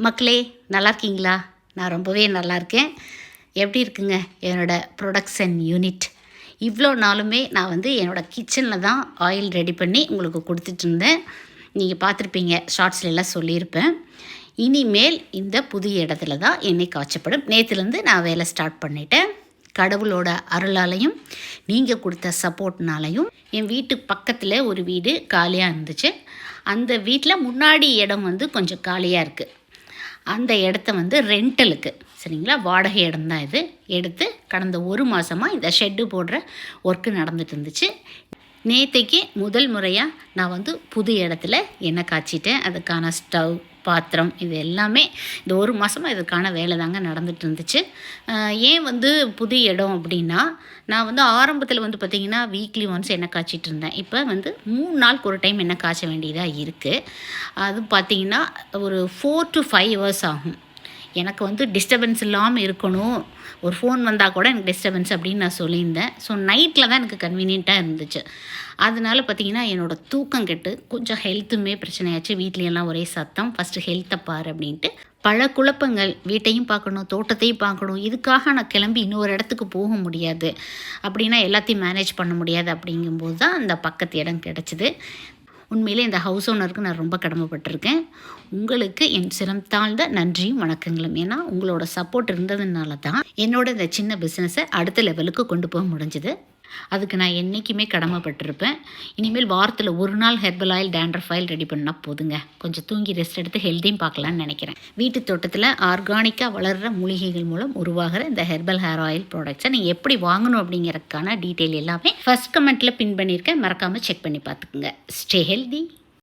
மக்களே, நல்லா இருக்கீங்களா? நான் ரொம்பவே நல்லா இருக்கேன். எப்படி இருக்குங்க என்னோடய ப்ரொடக்ஷன் யூனிட்? இவ்வளோ நாளுமே நான் என்னோடய கிச்சனில் தான் ஆயில் ரெடி பண்ணி உங்களுக்கு கொடுத்துட்ருந்தேன். நீங்கள் பார்த்துருப்பீங்க, ஷார்ட்ஸ்லாம் சொல்லியிருப்பேன். இனிமேல் இந்த புதிய இடத்துல தான் எண்ணெய் காய்ச்சப்படும். நேற்றுலேருந்து நான் வேலை ஸ்டார்ட் பண்ணிட்டேன். கடவுளோட அருளாலையும் நீங்கள் கொடுத்த சப்போர்ட்னாலையும் என் வீட்டு பக்கத்தில் ஒரு வீடு காலியாக இருந்துச்சு. அந்த வீட்டில் முன்னாடி இடம் கொஞ்சம் காலியாக இருக்குது. அந்த இடத்த ரெண்டலுக்கு, சரிங்களா, வாடகை இடம் தான் இது. எடுத்து கடந்த 1 மாதமாக இந்த ஷெட்டு போடுற ஒர்க்கு நடந்துட்டு இருந்துச்சு. நேற்றைக்கு முதல் முறையாக நான் புது இடத்துல எண்ணெய் காய்ச்சிட்டேன். அதுக்கான ஸ்டவ், பாத்திரம், இது எல்லாமே இந்த 1 மாதமாக இதுக்கான வேலை தாங்க நடந்துட்டு இருந்துச்சு. ஏன் புது இடம் அப்படின்னா, நான் ஆரம்பத்தில் பார்த்திங்கன்னா வீக்லி ஒன்ஸ் எண்ணெய் காய்ச்சிட்டு இருந்தேன். இப்போ 3 நாளுக்கு ஒரு டைம் எண்ணெய் காய்ச்ச வேண்டியதாக இருக்குது. அது பார்த்திங்கன்னா ஒரு 4 to 5 hours ஆகும். எனக்கு டிஸ்டர்பன்ஸ் இல்லாமல் இருக்கணும், ஒரு ஃபோன் வந்தால் கூட எனக்கு டிஸ்டர்பன்ஸ் அப்படின்னு நான் சொல்லியிருந்தேன். ஸோ நைட்டில் தான் எனக்கு கன்வீனியண்ட்டாக இருந்துச்சு. அதனால பார்த்திங்கன்னா என்னோடய தூக்கம் கெட்டு கொஞ்சம் ஹெல்த்துமே பிரச்சனையாச்சு. வீட்லையெல்லாம் ஒரே சத்தம், ஃபஸ்ட்டு ஹெல்த்தை பாரு அப்படின்ட்டு பல குழப்பங்கள். வீட்டையும் பார்க்கணும், தோட்டத்தையும் பார்க்கணும். இதுக்காக நான் கிளம்பி இன்னொரு இடத்துக்கு போக முடியாது. அப்படின்னா எல்லாத்தையும் மேனேஜ் பண்ண முடியாது. அப்படிங்கும்போது தான் அந்த பக்கத்து இடம் கிடச்சிது. உண்மையிலே இந்த ஹவுஸ் ஓனருக்கு நான் ரொம்ப கடமைப்பட்டிருக்கேன். உங்களுக்கு என் சிரம் தாழ்ந்த நன்றியும் வணக்கங்களும். ஏன்னா உங்களோட சப்போர்ட் இருந்ததுனால தான் என்னோட இந்த சின்ன பிஸ்னஸை அடுத்த லெவலுக்கு கொண்டு போக முடிஞ்சுது. அதுக்கு நான் என்றைக்குமே கடமைப்பட்டிருப்பேன். இனிமேல் வாரத்தில் 1 நாள் herbal oil, dandruff oil ready பண்ணால் போதுங்க. கொஞ்சம் தூங்கி ரெஸ்ட் எடுத்து ஹெல்த்தையும் பார்க்கலான்னு நினைக்கிறேன். வீட்டு தோட்டத்தில் ஆர்கானிக்காக வளர்கிற மூலிகைகள் மூலம் உருவாகிற இந்த ஹெர்பல் ஹேர் ஆயில் ப்ராடக்ட்ஸை நீங்கள் எப்படி வாங்கணும் அப்படிங்கிறதுக்கான டீட்டெயில் எல்லாமே ஃபர்ஸ்ட் கமெண்ட்டில் பின் பண்ணியிருக்கேன். மறக்காமல் செக் பண்ணி பார்த்துக்குங்க. Stay healthy.